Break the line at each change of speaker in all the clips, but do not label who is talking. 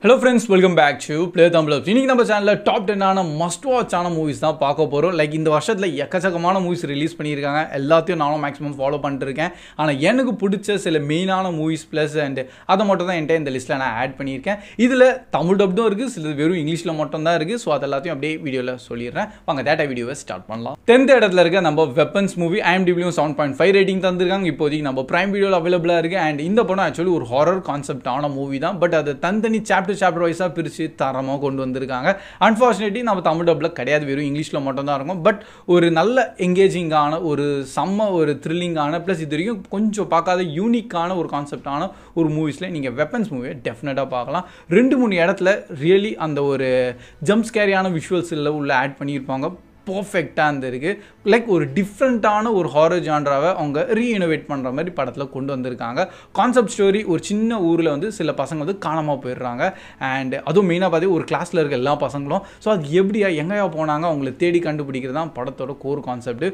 Hello friends, welcome back to Play Thumbs Up. இன்னைக்கு நம்ம சேனல்ல டாப் 10 ஆன மஸ்ட் வாட்ச் ஆன மூவிஸ் தான் பார்க்க போறோம். லைக் இந்த வருஷத்துல எக்கச்சக்கமான மூவிஸ் ரிலீஸ் பண்ணியிருக்காங்க. எல்லாத்தையும் நானும் மேக்ஸிமம் ஃபாலோ பண்ணிட்டு இருக்கேன். ஆனா எனக்கு பிடிச்ச சில மெயினான மூவிஸ் பிளஸ் அண்ட் அதை மட்டும் தான் என்கிட்ட இந்த லிஸ்ட்ல நான் ஆட் பண்ணியிருக்கேன். இதுல தமிழ் டப்டும் இருக்கு, சில வெறும் இங்கிலீஷ்ல மட்டும் தான் இருக்கு. ஸோ அது எல்லாத்தையும் அப்படியே வீடியோல சொல்லிடுறேன். வாங்க டேட்டா வீடியோவை ஸ்டார்ட் பண்ணலாம். 10th இடத்துல இருக்க நம்ம வெப்பன்ஸ் மூவி IMDbலையும் 7.5 ரேட்டிங் தந்திருக்காங்க. இப்போதைக்கு நம்ம பிரைம் வீடியோல அவைலபிளா இருக்கு. அண்ட் இந்த படம் ஆக்சுவலி ஒரு ஹாரர் கான்செப்ட் ஆன மூவி தான். பட் அது தனித்தனி சாப்டர் வைஸாக பிரித்து தரமாக கொண்டு வந்திருக்காங்க. அன்ஃபார்ச்சுனேட்லி நம்ம தமிழ் டப்பில் கிடையாது, வெறும் இங்கிலீஷில் மட்டும்தான் இருக்கும். பட் ஒரு நல்ல எங்கேஜிங்கான ஒரு த்ரில்லிங்கான ப்ளஸ் இது வரைக்கும் கொஞ்சம் பார்க்காத யூனிக்கான ஒரு கான்செப்டான ஒரு மூவிஸில் நீங்கள் வெப்பன்ஸ் மூவியை டெஃபினட்டாக பார்க்கலாம். 2-3 இடத்துல ரியலி அந்த ஒரு ஜம்ப் ஸ்கேரியான விஷுவல்ஸில் உள்ள ஆட் பண்ணியிருப்பாங்க. பர்ஃபெக்டாக இருந்திருக்கு. லைக் ஒரு டிஃப்ரெண்ட்டான ஒரு ஹாரர் ஜான்ராவை அவங்க ரீஇனோவேட் பண்ணுற மாதிரி படத்தில் கொண்டு வந்திருக்காங்க. கான்செப்ட் ஸ்டோரி, ஒரு சின்ன ஊரில் வந்து சில பசங்க வந்து காணாமல் போயிடுறாங்க. அண்ட் அதுவும் மெயினாக பார்த்து ஒரு கிளாஸில் இருக்க எல்லா பசங்களும் ஸோ அது எப்படியா எங்கேயா போனாங்க அவங்கள தேடி கண்டுபிடிக்கிறது தான் படத்தோட கோர் கான்செப்ட்.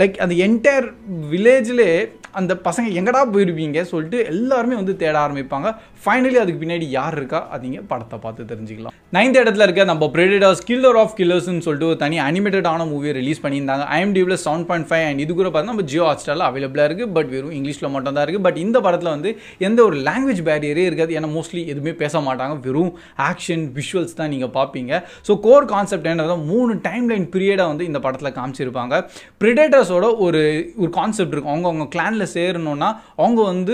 லைக் அந்த என்டையர் வில்லேஜிலே அந்த பசங்க எங்கடா போயிருப்பீங்க சொல்லிட்டு எல்லாருமே வந்து தேட ஆரம்பிப்பாங்க. ஃபைனலி அதுக்கு பின்னாடி யார் இருக்கா அதிங்க படத்தை பார்த்து தெரிஞ்சுக்கலாம். 9th இடத்துல இருக்க நம்ம பிரெடிட்டர்ஸ் கில்லர் ஆஃப் கில்லர்ஸ்னு சொல்லிட்டு ஒரு தனி அனிமேட்டடான மூவியை ரிலீஸ் பண்ணியிருந்தாங்க. IMDbல 7.5 அண்ட் இது கூட பார்த்தா நம்ம ஜியோ ஹாட்ஸ்டாரில் அவைலபிளாக இருக்குது. பட் வெறும் இங்கிலீஷில் மட்டும் தான் இருக்குது. பட் இந்த படத்தில் வந்து எந்த ஒரு லாங்குவேஜ் பேரியரே இருக்காது. ஏன்னா மோஸ்ட்லி எதுவுமே பேச மாட்டாங்க, வெறும் ஆக்ஷன் விஷுவல்ஸ் தான் நீங்கள் பார்ப்பீங்க. ஸோ கோர் கான்செப்ட் என்னன்னா 3 டைம் லைன் பீரியடாக வந்து இந்த படத்தில் காமிச்சிருப்பாங்க. பிரெடேட்டர்ஸோட ஒரு கான்செப்ட் இருக்கும். அவங்க கிளானில் சேரணும்னா அவங்க வந்து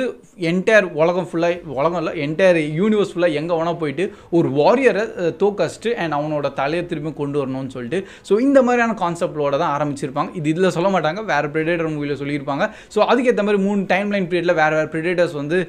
என்டையர் உலகம் இல்லை என்டையர் யூனிவர்ஸ் ஃபுல்லாக எங்கே வேணால் போயிட்டு ஒரு வாரியரை தோக்கஸ்ட்டு அண்ட் அவனோட தலையை திரும்பி கொண்டு வரணும்னு சொல்லிட்டு ஸோ இந்த மாதிரியான கான்செப்டோட தான் ஆரம்பிச்சிருப்பாங்க. இதில் சொல்ல மாட்டாங்க, வேறு பிரெடேட்டர் மூவியில் சொல்லியிருப்பாங்க. ஸோ அதுக்கேற்ற மாதிரி 3 டைம் லைன் பீரியடில் வேறு பிரெடேட்டர்ஸ் வந்து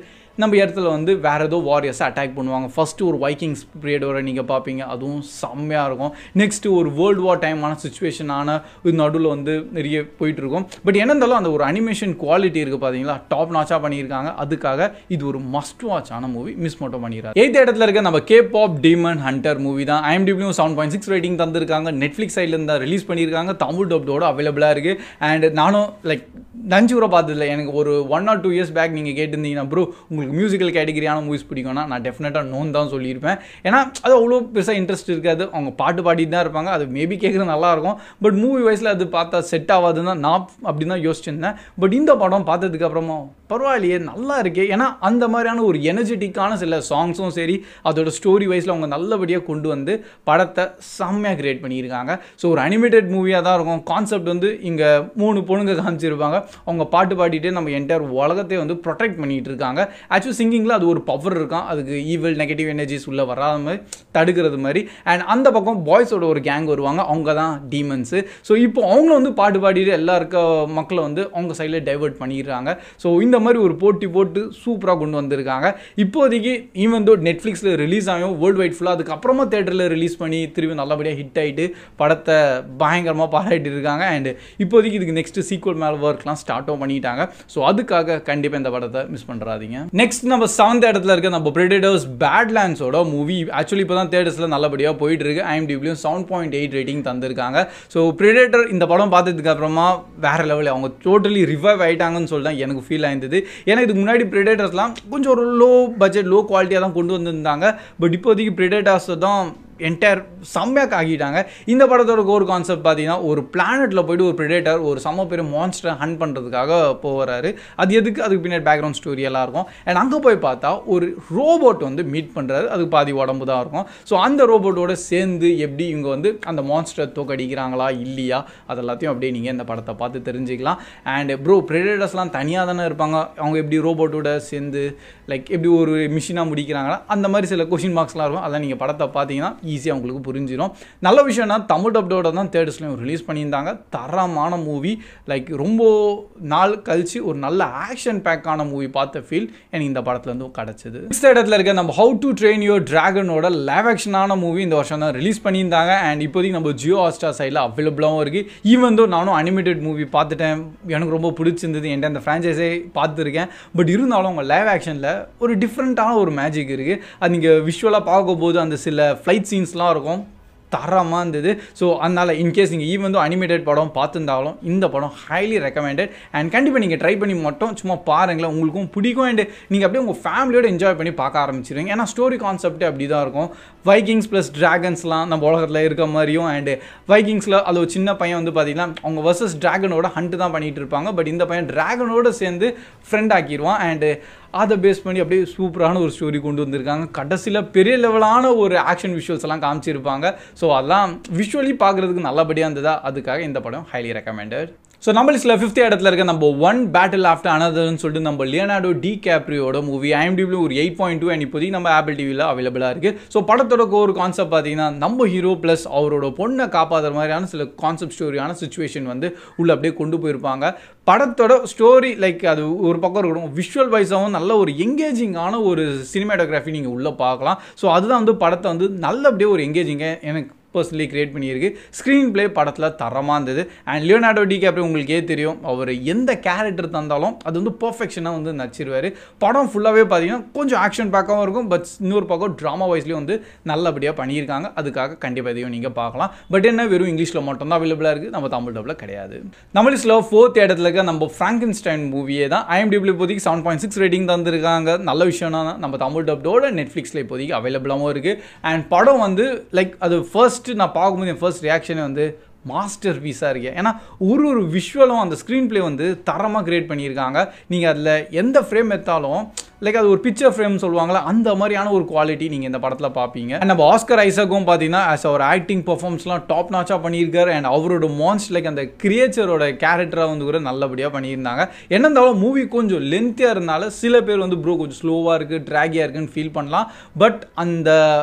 நம்ம இடத்துல வந்து வேறு ஏதோ வாரியர்ஸை அட்டாக் பண்ணுவாங்க. ஃபஸ்ட்டு ஒரு வைக்கிங்ஸ் பீரியடோட நீங்கள் பார்ப்பீங்க, அதுவும் செம்மையாக இருக்கும். நெக்ஸ்ட்டு ஒரு வேர்ல்டு வார் டைமான சுச்சுவேஷனான நடுவில் வந்து நிறைய போயிட்டுருக்கும். பட் என்ன இருந்தாலும் அந்த ஒரு அனிமேஷன் குவாலிட்டி இருக்குது பார்த்தீங்களா, டாப் நாச்சாக பண்ணியிருக்காங்க. அதுக்காக இது ஒரு மஸ்ட் வாட்ச் ஆன மூவி, மிஸ் மட்டும் பண்ணிடுறாரு. 8th இடத்துல இருக்க நம்ம K-pop டீமன் ஹண்டர் மூவி தான். IMDbலையும் 7.6 ரேட்டிங் தந்திருக்காங்க. நெட்ஃப்ளிக்ஸ் சைட்லேருந்து தான் ரிலீஸ் பண்ணியிருக்காங்க. தமிழ் டப்டோட அவைலபிளாக இருக்குது. அண்ட் நானும் லைக் நஞ்சு கூட பார்த்ததில்ல. எனக்கு ஒரு 1 or 2 years பேக் நீங்கள் கேட்டிருந்தீங்கன்னா ப்ரோ உங்களுக்கு மியூசிக்கல் கேட்டகரியான மூவிஸ் பிடிக்கும்னா நான் டெஃபினட்டாக நோன் தான் சொல்லியிருப்பேன். ஏன்னா அது அவ்வளோ பெருசாக இன்ட்ரெஸ்ட் இருக்காது. அவங்க பாட்டு பாடிட்டு தான் இருப்பாங்க. அது மேபி கேட்குறது நல்லாயிருக்கும். பட் மூவி வைஸில் அது பார்த்தா செட் ஆகாதுன்னு தான் நான் அப்படி தான் யோசிச்சிருந்தேன். பட் இந்த படம் பார்த்ததுக்கு அப்புறமா பரவாயில்லையே நல்லா இருக்கே. ஏன்னா அந்த மாதிரியான ஒரு எனர்ஜெட்டிக்கான சில சாங்ஸும் சரி, அதோட ஸ்டோரி வைஸில் அவங்க நல்லபடியாக கொண்டு வந்து படத்தை செம்மையாக கிரியேட் பண்ணியிருக்காங்க. ஸோ ஒரு அனிமேட்டட் மூவியாக தான் இருக்கும். கான்செப்ட் வந்து இங்கே 3 பொண்ணுங்க காமிச்சிருப்பாங்க. அவங்க பாட்டு பாடிட்டு நம்ம என்டையர் உலகத்தை வந்து ப்ரொடெக்ட் பண்ணிகிட்டு இருக்காங்க. ஆக்சுவலி சிங்கிங்கில் அது ஒரு பவர் இருக்கான். அதுக்கு ஈவில் நெகட்டிவ் எனர்ஜிஸ் உள்ள வராத மாதிரி தடுக்கிறது மாதிரி. அண்ட் அந்த பக்கம் பாய்ஸோட ஒரு கேங் வருவாங்க, அவங்க தான் டீமன்ஸு. ஸோ இப்போ அவங்கள வந்து பாட்டு பாடிட்டு எல்லா இருக்க மக்களை வந்து அவங்க சைடில் டைவர்ட் பண்ணிடுறாங்க. ஸோ இந்த மாதிரி ஒரு போட்டி போட்டு சூப்பராக கொண்டு வந்திருக்காங்க. இப்போதைக்கு ஈவன் தோ நெட்ஃப்ளிக்ஸில் ரிலீஸ் ஆகும் வேர்ல்டு வைட் ஃபுல்லாக, அதுக்கப்புறமா தேட்டரில் ரிலீஸ் பண்ணி திரும்பி நல்லபடியாக ஹிட் ஆகிட்டு படத்தை பயங்கரமாக பாராட்டிட்டு இருக்காங்க. அண்ட் இப்போதைக்கு இதுக்கு நெக்ஸ்ட் சீக்வல் மேலே ஒர்க்லாம் ஸ்டார்ட்டும் பண்ணிட்டாங்க. ஸோ அதுக்காக கண்டிப்பாக இந்த படத்தை மிஸ் பண்ணுறாதீங்க. நெக்ஸ்ட் நம்ம 7th இடத்துல இருக்க நம்ம பிரெடேட்டர்ஸ் பேட்லேண்ட்ஸோட மூவி ஆக்சுவலி இப்போ தான் தேட்டர்ஸில் நல்லபடியாக போயிட்டு இருக்கு. IMDbலையும் 7.8 ரேட்டிங் தந்திருக்காங்க. ஸோ பிரெடேட்டர் இந்த படம் பார்த்ததுக்கு அப்புறமா வேற லெவலில் அவங்க டோட்டலி ரிவைவ் ஆகிட்டாங்கன்னு சொல்லி தான் எனக்கு ஃபீல் ஆயிருந்தது. ஏன்னா இதுக்கு முன்னாடி பிரெடேட்டர்ஸ்லாம் கொஞ்சம் ஒரு லோ பட்ஜெட் லோ குவாலிட்டியாக தான் கொண்டு வந்திருந்தாங்க. பட் இப்போதைக்கு பிரெடேட்டர்ஸ் தான் என்டையர் செம்மையாக ஆகிட்டாங்க. இந்த படத்தோட கோர் கான்செப்ட் பார்த்தீங்கன்னா ஒரு பிளானெட்டில் போய்ட்டு ஒரு பிரெடேட்டர் ஒரு செம்ம பெரிய மான்ஸ்டரை ஹண்ட் பண்ணுறதுக்காக போகிறாரு. அது எதுக்கு, அதுக்கு பின்னாடி பேக்ரவுண்ட் ஸ்டோரி எல்லாம் இருக்கும். அண்ட் அங்கே போய் பார்த்தா ஒரு ரோபோட் வந்து மீட் பண்ணுறாரு. அதுக்கு பாதி உடம்பு தான் இருக்கும். ஸோ அந்த ரோபோட்டோட சேர்ந்து எப்படி இவங்க வந்து அந்த மான்ஸ்டரை தோக்கடிக்கிறாங்களா இல்லையா அதெல்லாத்தையும் அப்படியே நீங்கள் இந்த படத்தை பார்த்து தெரிஞ்சுக்கலாம். அண்ட் ப்ரோ பிரெடேட்டர்ஸ்லாம் தனியாக தானே இருப்பாங்க, அவங்க எப்படி ரோபோட்டோட சேர்ந்து லைக் எப்படி ஒரு மிஷினாக முடிக்கிறாங்களா அந்த மாதிரி சில கொஷின் மார்க்ஸ்லாம் இருக்கும். அதெல்லாம் நீங்கள் படத்தை பார்த்தீங்கன்னா ஈஸியாக உங்களுக்கு புரிஞ்சிடும். நல்ல விஷயம்னா தமிழ் டப்டோட தான் தேட்டர்ஸ்லையும் ரிலீஸ் பண்ணியிருந்தாங்க. தரமான மூவி, லைக் ரொம்ப நாள் கழிச்சு ஒரு நல்ல ஆக்ஷன் பேக்கான மூவி பார்த்த ஃபீல் எனக்கு இந்த படத்துலேருந்து கிடச்சிது. நெக்ஸ்ட் இடத்துல இருக்க நம்ம ஹவு டு ட்ரெயின் யுவர் டிராகனோட லைவ் ஆக்ஷனான மூவி இந்த வருஷம் தான் ரிலீஸ் பண்ணியிருந்தாங்க. அண்ட் இப்போதைக்கு நம்ம ஜியோ ஹாட்ஸ்டார் சைடில் அவைலபிளாகவும் இருக்குது. ஈவன் தோ நானும் அனிமேட்டட் மூவி பார்த்துட்டேன், எனக்கு ரொம்ப பிடிச்சிருந்தது. என்கிட்ட அந்த ஃப்ரான்ச்சைஸே பார்த்துருக்கேன். பட் இருந்தாலும் அவங்க லைவ் ஆக்ஷனில் ஒரு டிஃப்ரெண்ட்டான ஒரு மேஜிக் இருக்குது. அது நீங்கள் விஷுவலாக பார்க்கும்போது அந்த சில ஃப்ளைட் சீன்ஸ்லாம் இருக்கும், தரமாக இருந்தது. ஸோ அதனால் இன்கேஸ் நீங்கள் ஈவன் வந்து அனிமேட்டட் படம் பார்த்துருந்தாலும் இந்த படம் ஹைலி ரெக்கமெண்டட். அண்ட் கண்டிப்பாக நீங்கள் ட்ரை பண்ணி மட்டும் சும்மா பாருங்களேன், உங்களுக்கும் பிடிக்கும். அண்ட் நீங்கள் அப்படியே உங்கள் ஃபேமிலியோட என்ஜாய் பண்ணி பார்க்க ஆரம்பிச்சிருவீங்க. ஏன்னா ஸ்டோரி கான்செப்ட் அப்படி தான் இருக்கும். வைக்கிங்ஸ் ப்ளஸ் ட்ராகன்ஸ்லாம் நம்ம உலகத்தில் இருக்க மாதிரியும், அண்டு வைக்கிங்ஸில் அது ஒரு சின்ன பையன் வந்து பார்த்தீங்கன்னா அவங்க வர்சஸ் ட்ராகனோட ஹண்ட்டு தான் பண்ணிகிட்டு இருப்பாங்க. பட் இந்த பையன் ட்ராகனோட சேர்ந்து ஃப்ரெண்ட் ஆக்கிடுவான். அண்டு அதை பேஸ் பண்ணி அப்படியே சூப்பரான ஒரு ஸ்டோரி கொண்டு வந்திருக்காங்க. கடைசியில் பெரிய லெவலான ஒரு ஆக்ஷன் விஷுவல்ஸ் எல்லாம் காமிச்சிருப்பாங்க. ஸோ அதெல்லாம் விஷுவலி பார்க்குறதுக்கு நல்லபடியாக இருந்ததா, அதுக்காக இந்த படம் ஹைலி ரெக்கமெண்டட். ஸோ நம்ம லிஸ்ட்டில் 5th இடத்துல இருக்க நம்ம ஒன் பேட்டில் ஆஃப்டர் அனதர்னு சொல்லிட்டு நம்ம லியோனார்டோ டிகாப்ரியோட மூவி IMDb ஒரு 8.2 அண்ட் இப்போதைக்கு நம்ம ஆப்பிள் டிவியில் அவைலபிளாக இருக்குது. ஸோ படத்தோட ஒரு கான்செப்ட் பார்த்தீங்கன்னா நம்ம ஹீரோ ப்ளஸ் அவரோட பொண்ணை காப்பாற்றுற மாதிரியான சில கான்செப்ட் ஸ்டோரியான சுச்சுவேஷன் வந்து உள்ள அப்படியே கொண்டு போயிருப்பாங்க. படத்தோட ஸ்டோரி லைக் அது ஒரு பக்கம் இருக்கணும், விஷுவல் வைஸாகவும் நல்ல ஒரு எங்கேஜிங்கான ஒரு சினிமாட்டோகிராஃபி நீங்கள் உள்ளே பார்க்கலாம். ஸோ அதுதான் வந்து படத்தை வந்து நல்லபடியாக ஒரு எங்கேஜிங்காக எனக்கு பர்சனலி கிரியேட் பண்ணியிருக்கு. ஸ்க்ரீன் பிளே படத்தில் தரமாக இருந்தது. அண்ட் லியோனார்டோ டிகாப்ரியோ உங்களுக்கே தெரியும், அவர் எந்த கேரக்டர் தந்தாலும் அது வந்து பர்ஃபெக்ஷனாக வந்து நடிச்சிருவார். படம் ஃபுல்லாகவே பார்த்தீங்கன்னா கொஞ்சம் ஆக்ஷன் பேக்காகவும் இருக்கும், பட் இன்னொரு பக்கம் ட்ராமா வைஸ்லேயும் வந்து நல்லபடியாக பண்ணியிருக்காங்க. அதுக்காக கண்டிப்பாக இதையும் நீங்கள் பார்க்கலாம். பட் என்ன வெறும் இங்கிலீஷில் மட்டும்தான் அவைலபிளாக இருக்குது, நம்ம தமிழ் டப்பில் கிடையாது. நம்ம லிஸ்ட்டில் 4th இடத்துல இருக்க நம்ம ஃப்ராங்கன்ஸ்டைன் மூவியே தான் IMDb இப்போதைக்கு 7.6 ரேட்டிங் தந்திருக்காங்க. நல்ல விஷயம்னா நம்ம தமிழ் டப்போட நெட்ஃப்ளிக்ஸில் இப்போதைக்கு அவைலபிளாகவும் இருக்குது. அண்ட் படம் வந்து லைக் அது ஃபர்ஸ்ட் நான் பார்க்கும்போது என் ஃபர்ஸ்ட் ரியாக்ஷனே வந்து மாஸ்டர் பீஸாக இருக்கு. ஏன்னா ஒரு விஷுவலும் அந்த ஸ்க்ரீன் பிளே வந்து தரமாக கிரியேட் பண்ணியிருக்காங்க. நீங்கள் அதில் எந்த ஃப்ரேம் எடுத்தாலும் லைக் அது ஒரு பிக்சர் ஃப்ரேம் சொல்லுவாங்களா, அந்த மாதிரியான ஒரு குவாலிட்டி நீங்கள் இந்த படத்தில் பார்ப்பீங்க. அண்ட் நம்ம ஆஸ்கர் ஐசக்கும் பார்த்தீங்கன்னா ஆஸ் அவர் ஆக்டிங் பர்ஃபார்மன்ஸ்லாம் டாப் நாச்சாக பண்ணியிருக்காரு. அண்ட் அவரோட மான்ஸ்ட் லைக் அந்த கிரியேச்சரோட கேரக்டரை வந்து கூட நல்லபடியாக பண்ணியிருந்தாங்க. என்ன இருந்தாலும் மூவி கொஞ்சம் லென்த்தியாக இருந்தாலும் சில பேர் வந்து ப்ரோ கொஞ்சம் ஸ்லோவாக இருக்குது, ட்ராகியாக இருக்குன்னு ஃபீல் பண்ணலாம். பட் அந்த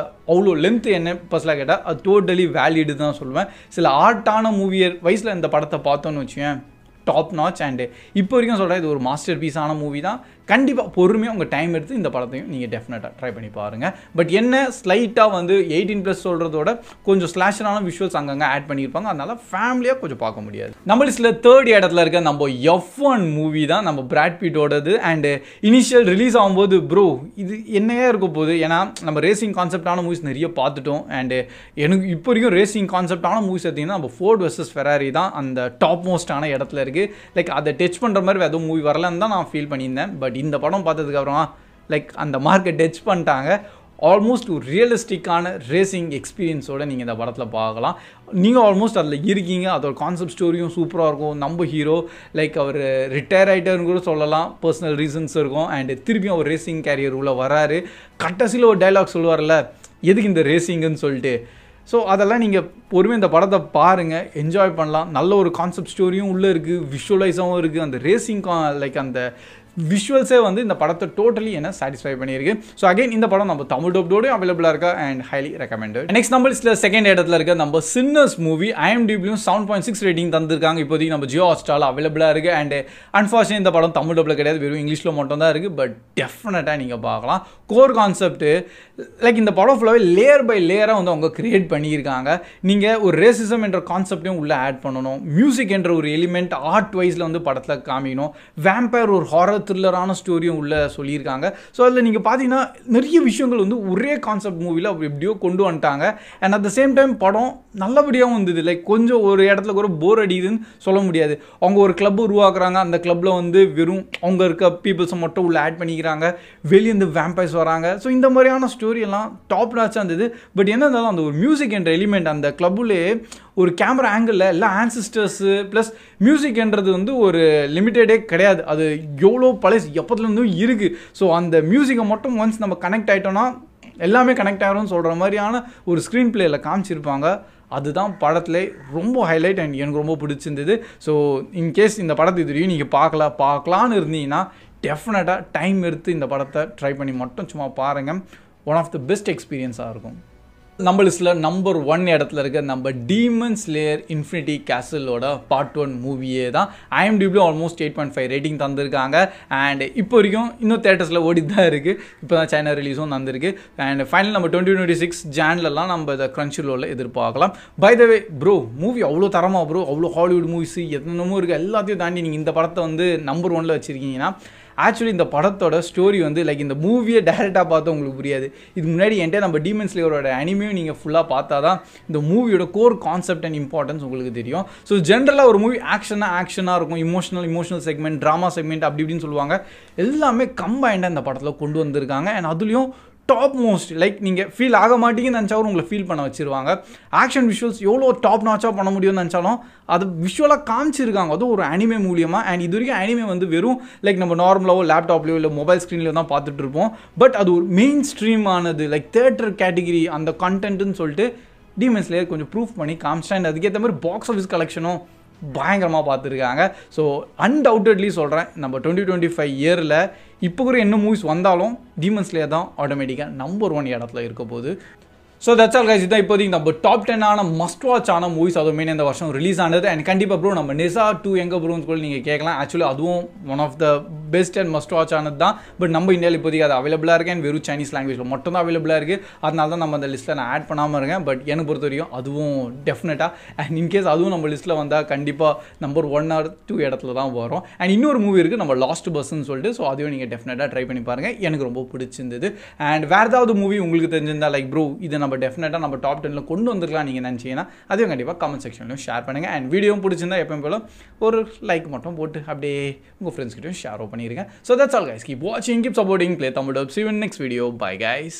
அவ்வளோ லென்த்து என்ன பர்சனலாக கேட்டால் அது டோட்டலி வேலிடு தான் சொல்லுவேன். சில ஆர்ட்டான மூவியர் வயசில் இந்த படத்தை பார்த்தோன்னு வச்சுக்கேன், டாப் நாச். அண்டு இப்போ வரைக்கும் சொல்கிறேன், இது ஒரு மாஸ்டர் பீஸான மூவி தான். கண்டிப்பாக பொறுமையாக உங்கள் டைம் எடுத்து இந்த படத்தையும் நீங்கள் டெஃபினட்டாக ட்ரை பண்ணி பாருங்கள். பட் என்ன ஸ்லைட்டாக வந்து 18+ சொல்கிறதோட கொஞ்சம் ஸ்லாஷரான விஷுவல்ஸ் அங்கங்கே ஆட் பண்ணியிருப்பாங்க. அதனால் ஃபேமிலியாக கொஞ்சம் பார்க்க முடியாது. நம்ம லிஸ்ட்டில் 3rd இடத்துல இருக்க நம்ம F1 மூவி தான் நம்ம பிராட் பீட்டோடது. அண்டு இனிஷியல் ரிலீஸ் ஆகும்போது ப்ரோ இது என்னையா இருக்க போகுது, ஏன்னா நம்ம ரேசிங் கான்செப்டான மூவிஸ் நிறைய பார்த்துட்டோம். அண்டு எனக்கு இப்போ வரைக்கும் ரேசிங் கான்செப்டான மூவிஸ் எடுத்திங்கன்னா நம்ம ஃபோர்ட் வெர்சஸ் ஃபெராரி தான் அந்த டாப் மோஸ்டான இடத்துல இருக்குது. லைக் அதை டச் பண்ணுற மாதிரி எதுவும் மூவி வரலன்னு தான் நான் ஃபீல் பண்ணியிருந்தேன். பட் இந்த படம் பார்த்ததுக்கப்புறமா லைக் அந்த மார்க்கை டச் பண்ணிட்டாங்க. ஆல்மோஸ்ட் ஒரு ரியலிஸ்டிக்கான ரேசிங் எக்ஸ்பீரியன்ஸோடு நீங்கள் இந்த படத்தில் பார்க்கலாம். நீங்கள் ஆல்மோஸ்ட் அதில் இருக்கீங்க. அதோட கான்செப்ட் ஸ்டோரியும் சூப்பராக இருக்கும். நம்ம ஹீரோ லைக் அவர் ரிட்டையர் ஆகிட்டாருன்னு கூட சொல்லலாம், பர்சனல் ரீசன்ஸ் இருக்கும். அண்டு திருப்பியும் அவர் ரேசிங் கேரியர் உள்ள வராரு. கடைசியில் ஒரு டைலாக் சொல்லுவார்ல, எதுக்கு இந்த ரேசிங்குன்னு சொல்லிட்டு. ஸோ அதெல்லாம் நீங்கள் பொறுமையாக இந்த படத்தை பாருங்கள், என்ஜாய் பண்ணலாம். நல்ல ஒரு கான்செப்ட் ஸ்டோரியும் உள்ளே இருக்குது, விஷுவலைஸாகவும் இருக்குது. அந்த ரேசிங் லைக் அந்த விஷுவல்ஸே வந்து இந்த படத்தை டோட்டலி என்ன சாட்டிஸ்ஃபை பண்ணியிருக்கு. ஸோ அகைன் இந்த படம் நம்ம தமிழ் டப்போடையும் அவைலபிளாக இருக்கா அண்ட் ஹைலி ரெக்கமெண்டட். நெக்ஸ்ட் நம்ம லிஸ்ட்டில் 2nd இடத்துல இருக்க நம்ம சின்னர்ஸ் மூவி IMDbலையும் 7.6 ரேட்டிங் தந்திருக்காங்க. இப்போதைக்கு நம்ம ஜியோ ஹாட்ஸ்டாரில் அவைலபிளாக இருக்குது. அண்ட் அன்ஃபார்ச்சுனேட் இந்த படம் தமிழ் டப்பில் கிடையாது, வெறும் இங்கிலீஷில் மட்டும் தான் இருக்குது. பட் டெஃபினட்டாக நீங்கள் பார்க்கலாம். கோர் கான்செப்ட்டு லைக் இந்த படம் ஃபுல்லாகவே லேயர் பை லேயராக வந்து அவங்க கிரியேட் பண்ணியிருக்காங்க. நீங்கள் ஒரு ரேசிசம் என்ற கான்செப்டையும் உள்ளே ஆட் பண்ணணும், மியூசிக் என்ற ஒரு எலிமெண்ட் ஆர்ட் வைஸில் வந்து படத்தில் காமிக்கணும், வேம்பயர் ஒரு ஹாரர் த்ரில்லரான ஸ்டோரியும் உள்ளே சொல்லியிருக்காங்க. ஸோ அதில் நீங்கள் பார்த்தீங்கன்னா நிறைய விஷயங்கள் வந்து ஒரே கான்செப்ட் மூவியில் எப்படியோ கொண்டு வந்துட்டாங்க. And at the same time படம் நல்லபடியாகவும் இருந்தது. லைக் கொஞ்சம் ஒரு இடத்துல கூட போர் அடிக்குதுன்னு சொல்ல முடியாது. அவங்க ஒரு கிளப் உருவாக்குறாங்க, அந்த கிளப்பில் வந்து வெறும் அவங்க இருக்க பீப்புள்ஸை மட்டும் உள்ள ஆட் பண்ணிக்கிறாங்க, வெளியே இந்த வேம்பைஸ் வராங்க. ஸோ இந்த மாதிரியான ஸ்டோரியெல்லாம் டாப் நாச்சாக இருந்தது. பட் என்ன இருந்தாலும் அந்த ஒரு மியூசிக் என்ற எலிமெண்ட் அந்த கிளப்புலே ஒரு கேமரா ஆங்கிளில் எல்லா ஆன்சிஸ்டர்ஸு ப்ளஸ் மியூசிக்ன்றது வந்து ஒரு லிமிட்டடே கிடையாது. அது எவ்வளோ பழைய எப்போதுலேருந்தும் இருக்குது. ஸோ அந்த மியூசிக்கை மட்டும் ஒன்ஸ் நம்ம கனெக்ட் ஆகிட்டோன்னா எல்லாமே கனெக்ட் ஆகிரும்னு சொல்கிற மாதிரியான ஒரு ஸ்க்ரீன் பிளேயில் காமிச்சிருப்பாங்க. அதுதான் படத்தில் ரொம்ப ஹைலைட் அண்ட் எனக்கு ரொம்ப பிடிச்சிருந்தது. ஸோ இன்கேஸ் இந்த படத்தை இதுவரையும் நீங்கள் பார்க்கலான்னு இருந்தீங்கன்னா டெஃபினட்டாக டைம் எடுத்து இந்த படத்தை ட்ரை பண்ணி மட்டும் சும்மா பாருங்கள். ஒன் ஆஃப் த பெஸ்ட் எக்ஸ்பீரியன்ஸாக இருக்கும். நம்ம லிஸ்ட்டில் நம்பர் 1 இடத்துல இருக்க நம்ம டீமன் ஸ்லேயர் இன்ஃபினிட்டி கேசலோட பார்ட் 1 மூவியே தான். IMDbலையும் ஆல்மோஸ்ட் 8.5 ரேட்டிங் தந்திருக்காங்க. அண்ட் இப்போ வரைக்கும் இன்னும் தேட்டர்ஸில் ஓடி தான் இருக்குது. இப்போ தான் சைனா ரிலீஸும் தந்திருக்கு. அண்ட் ஃபைனல் நம்ம 2026 ஜான்லலாம் நம்ம இதை கிரன்ச்சிரோலில் எதிர்பார்க்கலாம். By the way bro movie அவ்வளோ தரமாக ப்ரோ, அவ்வளோ ஹாலிவுட் மூவிஸ் என்னென்னமோ இருக்குது. எல்லாத்தையும் தாண்டி நீங்கள் இந்த படத்தை வந்து நம்பர் 1ல் வச்சுருக்கீங்கன்னா ஆக்சுவலி இந்த படத்தோட ஸ்டோரி வந்து லைக் இந்த மூவியை டைரெக்டாக பார்த்தா உங்களுக்கு புரியாது. இது முன்னாடி என்கிட்ட நம்ம டீமன் ஸ்லேயரோட அனிமையும் நீங்கள் ஃபுல்லாக பார்த்தா தான் இந்த மூவியோட கோர் கான்செப்ட் அண்ட் இம்பார்ட்டன்ஸ் உங்களுக்கு தெரியும். ஸோ ஜென்ரலாக ஒரு மூவி ஆக்ஷனாக இருக்கும், இமோஷனல் செக்மெண்ட், ட்ராமா செக்மெண்ட் அப்படி இப்படின்னு சொல்லுவாங்க. எல்லாமே கம்பைண்டாக இந்த படத்தில் கொண்டு வந்திருக்காங்க. அண்ட் அதுலேயும் டாப் மோஸ்ட் லைக் நீங்கள் ஃபீல் ஆக மாட்டீங்கன்னு நினச்சாலும் உங்களை ஃபீல் பண்ண வச்சுருவாங்க. ஆக்ஷன் விஷுவல்ஸ் எவ்வளோ டாப் நாச்சாக பண்ண முடியும்னு நினச்சாலும் அது விஷுவலாக காமிச்சிருக்காங்க, அதுவும் ஒரு அனிமே மூலியமாக. அண்ட் இது வரைக்கும் அனிமே வந்து வெறும் லைக் நம்ம நார்மலாகவோ லேப்டாப்லையோ இல்லை மொபைல் ஸ்க்ரீன்லையோ தான் பார்த்துட்டு இருப்போம். பட் அது ஒரு மெயின் ஸ்ட்ரீமானது லைக் தியேட்டர் கேட்டகிரி அந்த கண்டென்ட்னு சொல்லிட்டு டீமன் ஸ்லேயர் கொஞ்சம் ப்ரூஃப் பண்ணி காமிச்சிட்டா. அண்ட் அதுக்கேற்ற மாதிரி பாக்ஸ் ஆஃபீஸ் கலெக்ஷனும் பயங்கரமாக பார்த்துருக்காங்க. ஸோ அன்டவுட்டட்லி சொல்கிறேன், நம்ம 2025 இயரில் இப்போ கூட என்ன மூவிஸ் வந்தாலும் டீமன் ஸ்லேயர் தான் ஆட்டோமேட்டிக்காக நம்பர் 1 இடத்துல இருக்க போகுது. ஸோ தட்ஸ் ஆல் கைஸ், இதுதான் இப்போதைக்கு நம்ம டாப் 10 மஸ்ட் வாட்ச் ஆன மூவிஸ் அதுவுமே இந்த வருஷம் ரிலீஸ் ஆனது. அண்ட் கண்டிப்பாக ப்ரோ நம்ம நிசா 2 எங்கே ப்ரோன்னு சொல்லி நீங்கள் கேட்கலாம். ஆக்சுவலி அதுவும் one of the best and must watch ஆனது தான். பட் நம்ம இந்தியாவில் இப்போதைக்கு அது அவைலபிளாக இருக்குது அண்ட் வெறும் சைனீஸ் லாங்குவேஜில் மட்டும் தான் அவைலபிளாக இருக்குது. அதனால தான் நம்ம அந்த லிஸ்ட்டில் நான் ஆட் பண்ணாமல் இருக்கேன். பட் எனக்கு பொறுத்த வரைக்கும் அதுவும் டெஃபினட்டாக அண்ட் இன்கேஸ் அதுவும் நம்ம லிஸ்ட்டில் வந்தால் கண்டிப்பாக நம்பர் 1 or 2 இடத்துல தான் வரும். அண்ட் இன்னொரு மூவி இருக்குது நம்ம லாஸ்ட் பஸ்ன்னு சொல்லிட்டு, ஸோ அதையும் நீங்கள் டெஃபினட்டாக ட்ரை பண்ணி பாருங்கள். எனக்கு ரொம்ப பிடிச்சிருந்தது. அண்ட் வேறு ஏதாவது மூவி உங்களுக்கு தெரிஞ்சிருந்தா லைக் ப்ரோ இதை நம்ம டெஃபினட்டாக நம்ம டாப் 10 கொண்டு வந்துருக்கலாம் நீங்கள் நினச்சிங்கன்னா அதையும் கண்டிப்பாக கமெண்ட் செக்ஷன்லையும் ஷேர் பண்ணுங்கள். அண்ட் வீடியோவும் பிடிச்சிருந்தா எப்பவும் போல ஒரு லைக் மட்டும் போட்டு அப்படியே உங்கள் ஃப்ரெண்ட்ஸ்கிட்டையும் ஷேர் பண்ணிடுங்க. So that's all guys, keep வாட்சிங், keep supporting Play Tamil Dub. See you in next video. Bye guys.